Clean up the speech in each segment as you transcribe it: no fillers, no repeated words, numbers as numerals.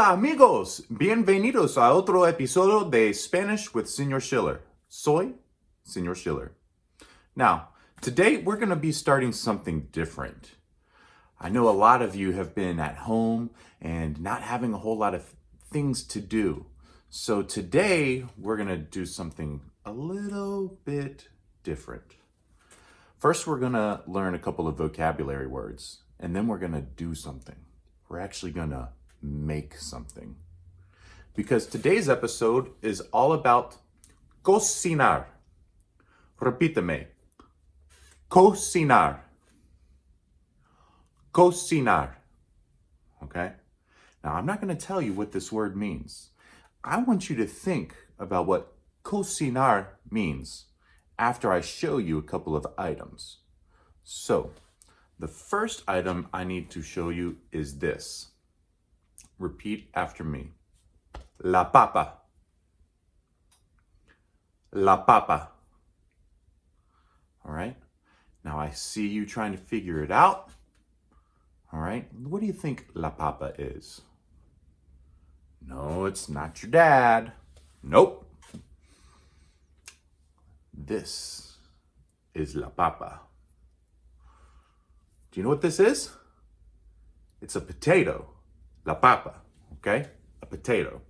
Hola amigos, bienvenidos a otro episodio de Spanish with Señor Schiller. Soy Señor Schiller. Now, today we're going to be starting something different. I know a lot of you have been at home and not having a whole lot of things to do. So today we're going to do something a little bit different. First, we're going to learn a couple of vocabulary words, and then we're going to do something. We're actually going to make something. Because today's episode is all about cocinar. Repíteme. Cocinar. Cocinar. Okay? Now, I'm not going to tell you what this word means. I want you to think about what cocinar means after I show you a couple of items. So, the first item I need to show you is this. Repeat after me. La papa. La papa. All right? Now I see you trying to figure it out. All right? What do you think la papa is? No, it's not your dad. Nope. This is la papa. Do you know what this is? It's a potato. La papa, okay? A potato.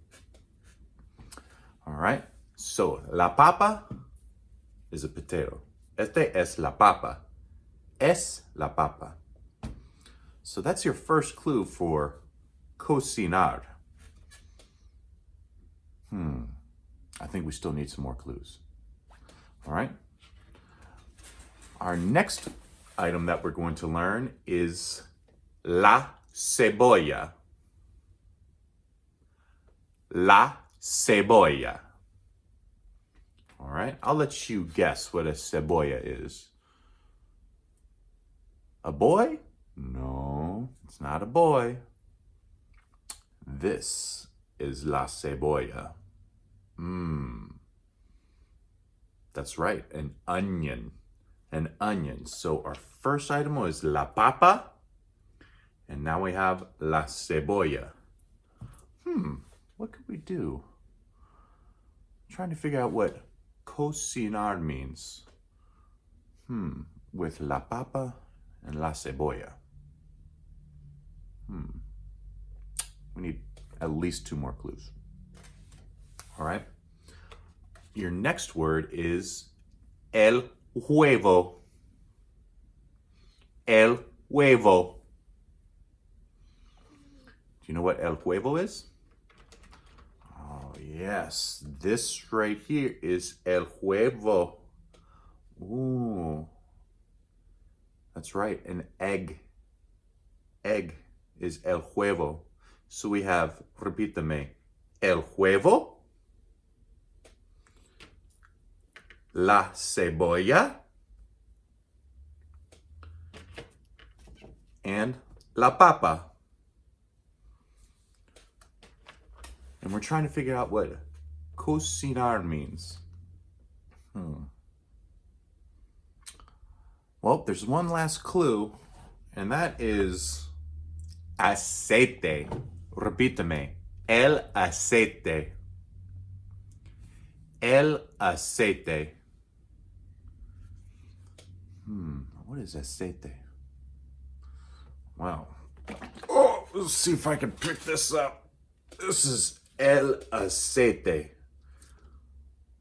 All right? So, la papa is a potato. Este es la papa. Es la papa. So that's your first clue for cocinar. I think we still need some more clues. All right? Our next item that we're going to learn is la cebolla. La cebolla. All right, I'll let you guess what a cebolla is. A boy? No, it's not a boy. This is la cebolla. That's right, an onion. An onion. So our first item was la papa, and now we have la cebolla. What could we do? I'm trying to figure out what cocinar means. With la papa and la cebolla. We need at least two more clues. All right. Your next word is el huevo. El huevo. Do you know what el huevo is? Oh, yes. This right here is el huevo. Ooh. That's right. An egg. Egg is el huevo. So we have, repítame, el huevo, la cebolla, and la papa. And we're trying to figure out what cocinar means. Well, there's one last clue, and that is aceite. Repítame. El aceite. El aceite. What is aceite? Well, let's see if I can pick this up. This is el aceite.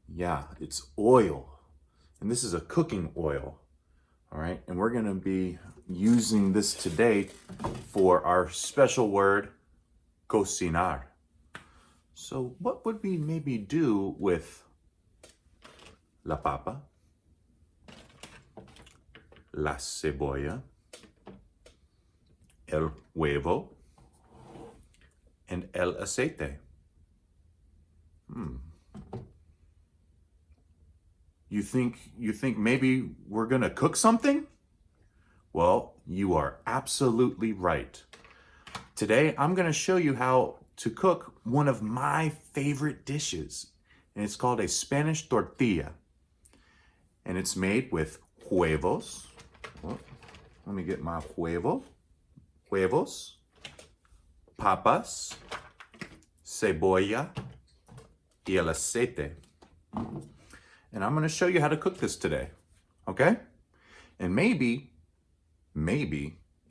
Yeah, it's oil. And this is a cooking oil. All right, and we're going to be using this today for our special word, cocinar. So what would we maybe do with la papa, la cebolla, el huevo, and el aceite? You think maybe we're gonna cook something? Well, you are absolutely right. Today, I'm gonna show you how to cook one of my favorite dishes, and it's called a Spanish tortilla. And it's made with huevos. Oh, let me get my huevos, papas, cebolla, y el aceite. And I'm going to show you how to cook this today, okay? And maybe,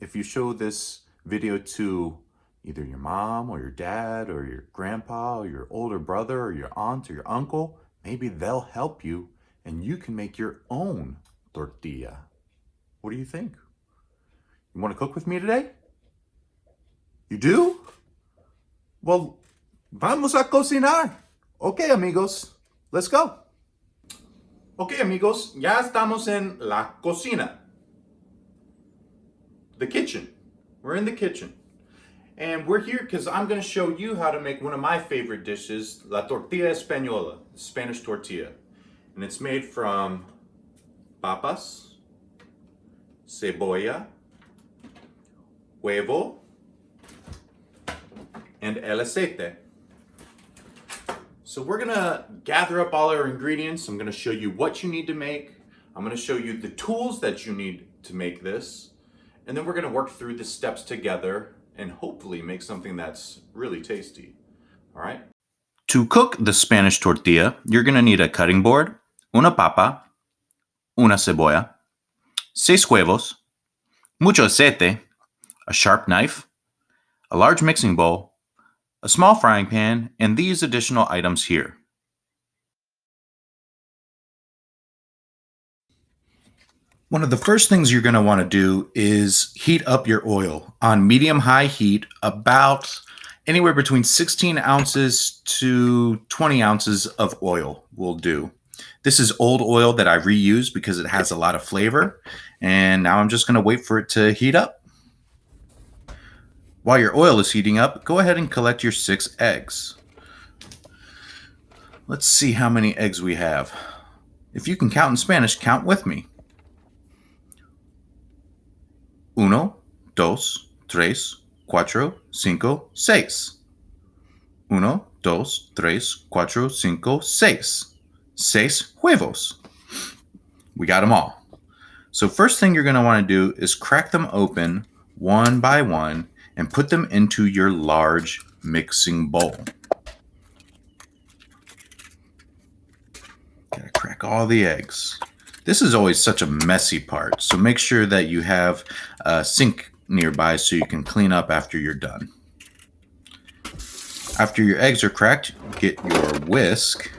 if you show this video to either your mom or your dad or your grandpa or your older brother or your aunt or your uncle, maybe they'll help you and you can make your own tortilla. What do you think? You want to cook with me today? You do? Well, vamos a cocinar. Okay, amigos, let's go. Okay, amigos, ya estamos en la cocina. The kitchen. We're in the kitchen. And we're here because I'm going to show you how to make one of my favorite dishes, la tortilla española, Spanish tortilla. And it's made from papas, cebolla, huevo, and el aceite. So we're gonna gather up all our ingredients. I'm gonna show you what you need to make. I'm gonna show you the tools that you need to make this. And then we're gonna work through the steps together and hopefully make something that's really tasty. All right? To cook the Spanish tortilla, you're gonna need a cutting board, una papa, una cebolla, 6 huevos, mucho aceite, a sharp knife, a large mixing bowl, a small frying pan, and these additional items here. One of the first things you're going to want to do is heat up your oil on medium-high heat, about anywhere between 16 ounces to 20 ounces of oil will do. This is old oil that I reuse because it has a lot of flavor, and now I'm just going to wait for it to heat up. While your oil is heating up, go ahead and collect your 6 eggs. Let's see how many eggs we have. If you can count in Spanish, count with me. 1, 2, 3, 4, 5, 6. 1, 2, 3, 4, 5, 6. 6 huevos. We got them all. So first thing you're going to want to do is crack them open one by one and put them into your large mixing bowl. Gotta crack all the eggs. This is always such a messy part, so make sure that you have a sink nearby so you can clean up after you're done. After your eggs are cracked, get your whisk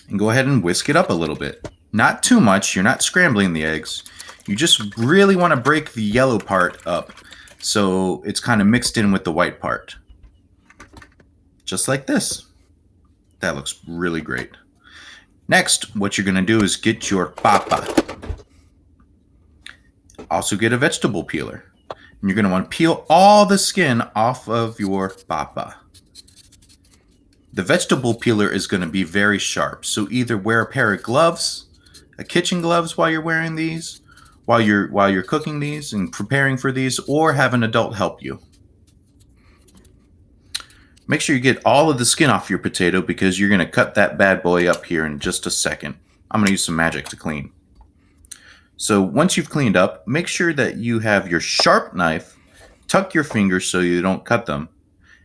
and go ahead and whisk it up a little bit. Not too much, you're not scrambling the eggs. You just really want to break the yellow part up so it's kind of mixed in with the white part. Just like this. That looks really great. Next, what you're going to do is get your papa. Also get a vegetable peeler. And you're going to want to peel all the skin off of your papa. The vegetable peeler is going to be very sharp, so either wear a pair of gloves, a kitchen gloves while you're wearing these, while you're cooking these and preparing for these, or have an adult help you. Make sure you get all of the skin off your potato because you're going to cut that bad boy up here in just a second. I'm going to use some magic to clean. So once you've cleaned up, make sure that you have your sharp knife, tuck your fingers so you don't cut them,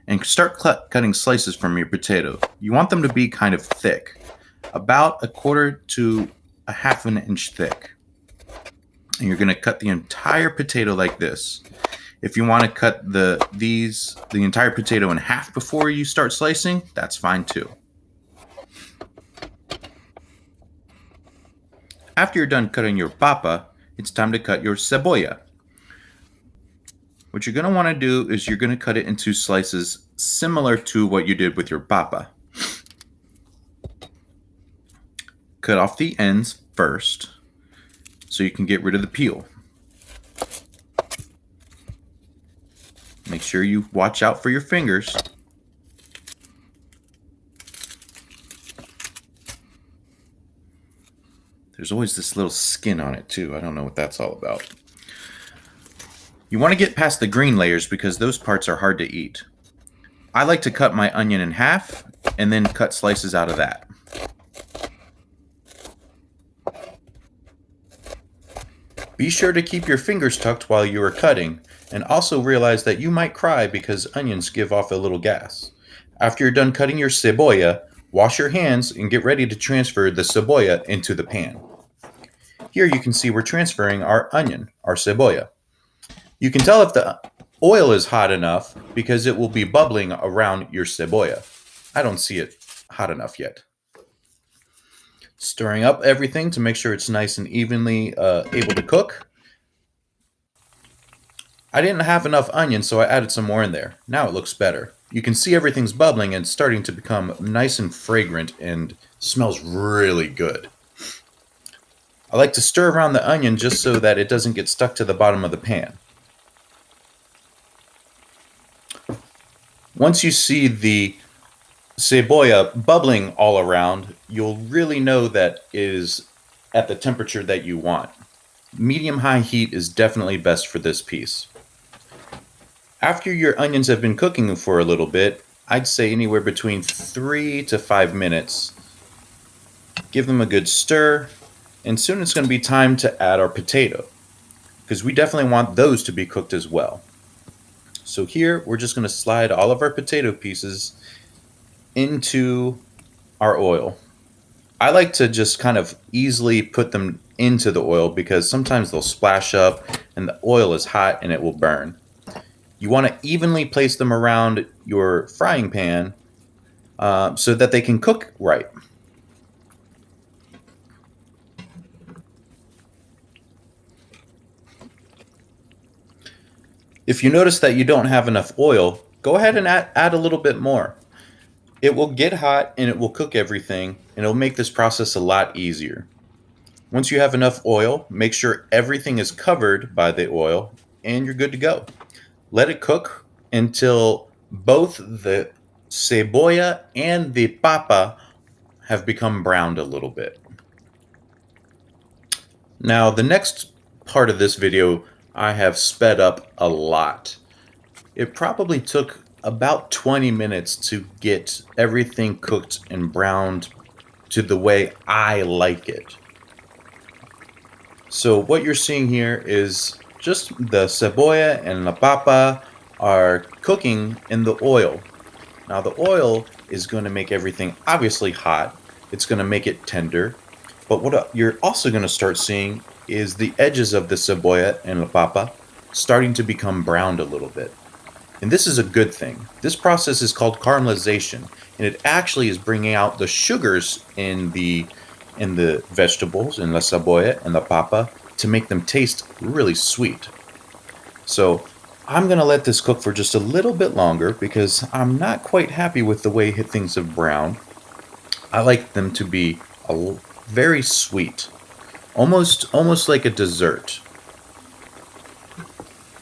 and start cutting slices from your potato. You want them to be kind of thick, about 1/4 to 1/2 inch thick. And you're going to cut the entire potato like this. If you want to cut the entire potato in half before you start slicing, that's fine too. After you're done cutting your papa, it's time to cut your cebolla. What you're going to want to do is you're going to cut it into slices similar to what you did with your papa. Cut off the ends first so you can get rid of the peel. Make sure you watch out for your fingers. There's always this little skin on it too. I don't know what that's all about. You want to get past the green layers because those parts are hard to eat. I like to cut my onion in half and then cut slices out of that. Be sure to keep your fingers tucked while you are cutting And also realize that you might cry because onions give off a little gas. After you're done cutting your cebolla, wash your hands and get ready to transfer the cebolla into the pan. Here you can see we're transferring our onion, our cebolla. You can tell if the oil is hot enough because it will be bubbling around your cebolla. I don't see it hot enough yet. Stirring up everything to make sure it's nice and evenly able to cook. I didn't have enough onion, so I added some more in there. Now it looks better. You can see everything's bubbling and starting to become nice and fragrant and smells really good. I like to stir around the onion just so that it doesn't get stuck to the bottom of the pan. Once you see the cebolla bubbling all around, you'll really know that it is at the temperature that you want. Medium-high heat is definitely best for this piece. After your onions have been cooking for a little bit, I'd say anywhere between 3 to 5 minutes. Give them a good stir, and soon it's going to be time to add our potato, because we definitely want those to be cooked as well. So here, we're just going to slide all of our potato pieces into our oil. I like to just kind of easily put them into the oil because sometimes they'll splash up and the oil is hot and it will burn. You want to evenly place them around your frying pan so that they can cook right. If you notice that you don't have enough oil, go ahead and add a little bit more. It will get hot and it will cook everything, and it'll make this process a lot easier. Once you have enough oil, make sure everything is covered by the oil and you're good to go. Let it cook until both the cebolla and the papa have become browned a little bit. Now, the next part of this video, I have sped up a lot. It probably took about 20 minutes to get everything cooked and browned to the way I like it. So what you're seeing here is just the cebolla and the papa are cooking in the oil. Now the oil is going to make everything obviously hot. It's going to make it tender. But what you're also going to start seeing is the edges of the cebolla and the papa starting to become browned a little bit. And this is a good thing. This process is called caramelization, and it actually is bringing out the sugars in the vegetables, in la cebolla and the papa, to make them taste really sweet. So I'm going to let this cook for just a little bit longer because I'm not quite happy with the way things have browned. I like them to be very sweet, almost like a dessert.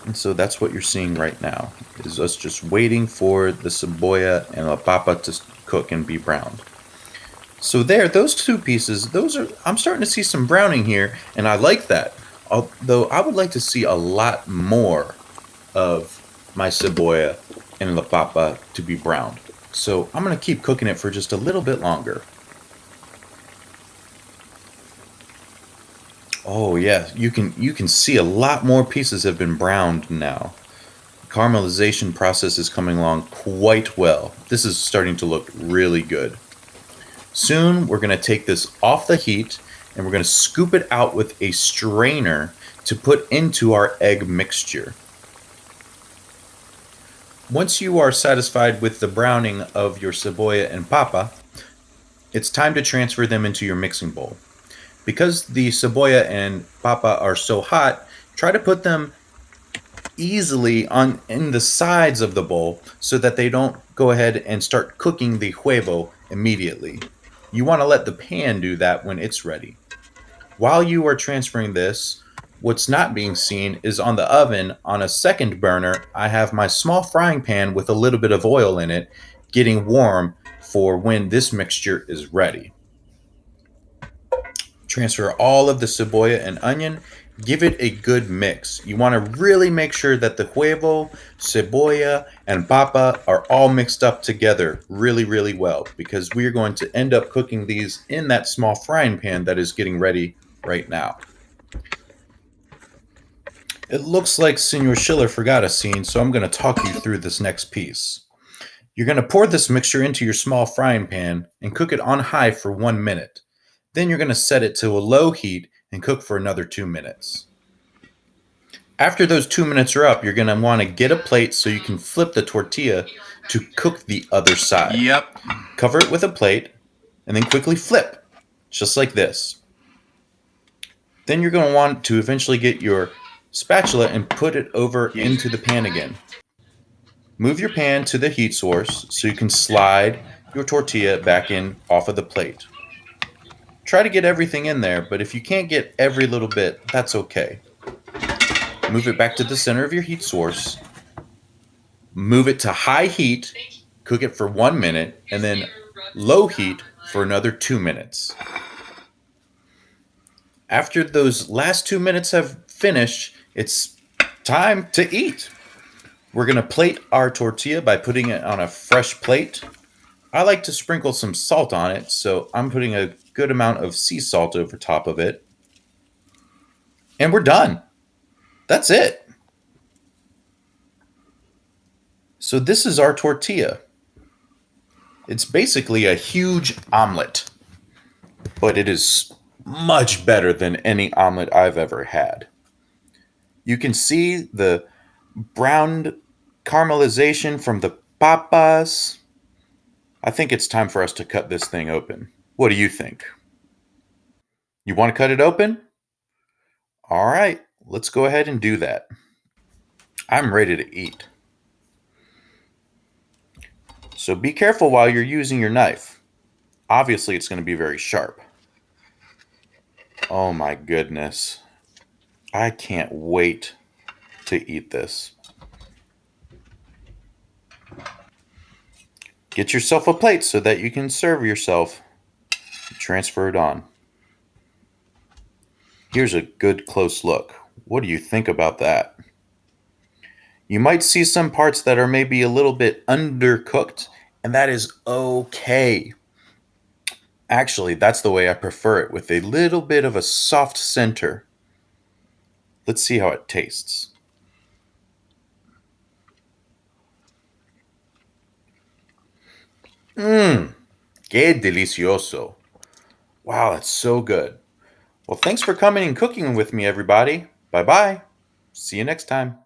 And so that's what you're seeing right now, is us just waiting for the cebolla and la papa to cook and be browned. So there, those two pieces, I'm starting to see some browning here, and I like that. Although I would like to see a lot more of my cebolla and la papa to be browned. So I'm going to keep cooking it for just a little bit longer. Oh yeah, you can see a lot more pieces have been browned now. The caramelization process is coming along quite well. This is starting to look really good. Soon we're going to take this off the heat and we're going to scoop it out with a strainer to put into our egg mixture. Once you are satisfied with the browning of your cebolla and papa, it's time to transfer them into your mixing bowl. Because the cebolla and papa are so hot, try to put them easily in the sides of the bowl so that they don't go ahead and start cooking the huevo immediately. You want to let the pan do that when it's ready. While you are transferring this, what's not being seen is on the oven, on a second burner, I have my small frying pan with a little bit of oil in it getting warm for when this mixture is ready. Transfer all of the cebolla and onion. Give it a good mix. You want to really make sure that the huevo, cebolla, and papa are all mixed up together really, really well, because we are going to end up cooking these in that small frying pan that is getting ready right now. It looks like Senor Schiller forgot a scene, so I'm going to talk you through this next piece. You're going to pour this mixture into your small frying pan and cook it on high for 1 minute. Then you're going to set it to a low heat and cook for another 2 minutes. After those 2 minutes are up, you're going to want to get a plate so you can flip the tortilla to cook the other side. Yep. Cover it with a plate and then quickly flip, just like this. Then you're going to want to eventually get your spatula and put it over into the pan again. Move your pan to the heat source so you can slide your tortilla back in off of the plate. Try to get everything in there, but if you can't get every little bit, that's okay. Move it back to the center of your heat source. Move it to high heat, cook it for 1 minute, and then low heat for another 2 minutes. After those last 2 minutes have finished, it's time to eat. We're going to plate our tortilla by putting it on a fresh plate. I like to sprinkle some salt on it, so I'm putting a good amount of sea salt over top of it. And we're done. That's it. So this is our tortilla. It's basically a huge omelet, but it is much better than any omelet I've ever had. You can see the browned caramelization from the papas. I think it's time for us to cut this thing open. What do you think? You want to cut it open? All right, let's go ahead and do that. I'm ready to eat. So be careful while you're using your knife. Obviously, it's going to be very sharp. Oh my goodness. I can't wait to eat this. Get yourself a plate so that you can serve yourself. Transfer it on. Here's a good close look. What do you think about that? You might see some parts that are maybe a little bit undercooked, and that is okay. Actually, that's the way I prefer it, with a little bit of a soft center. Let's see how it tastes. Que delicioso. Wow, that's so good. Well, thanks for coming and cooking with me, everybody. Bye-bye. See you next time.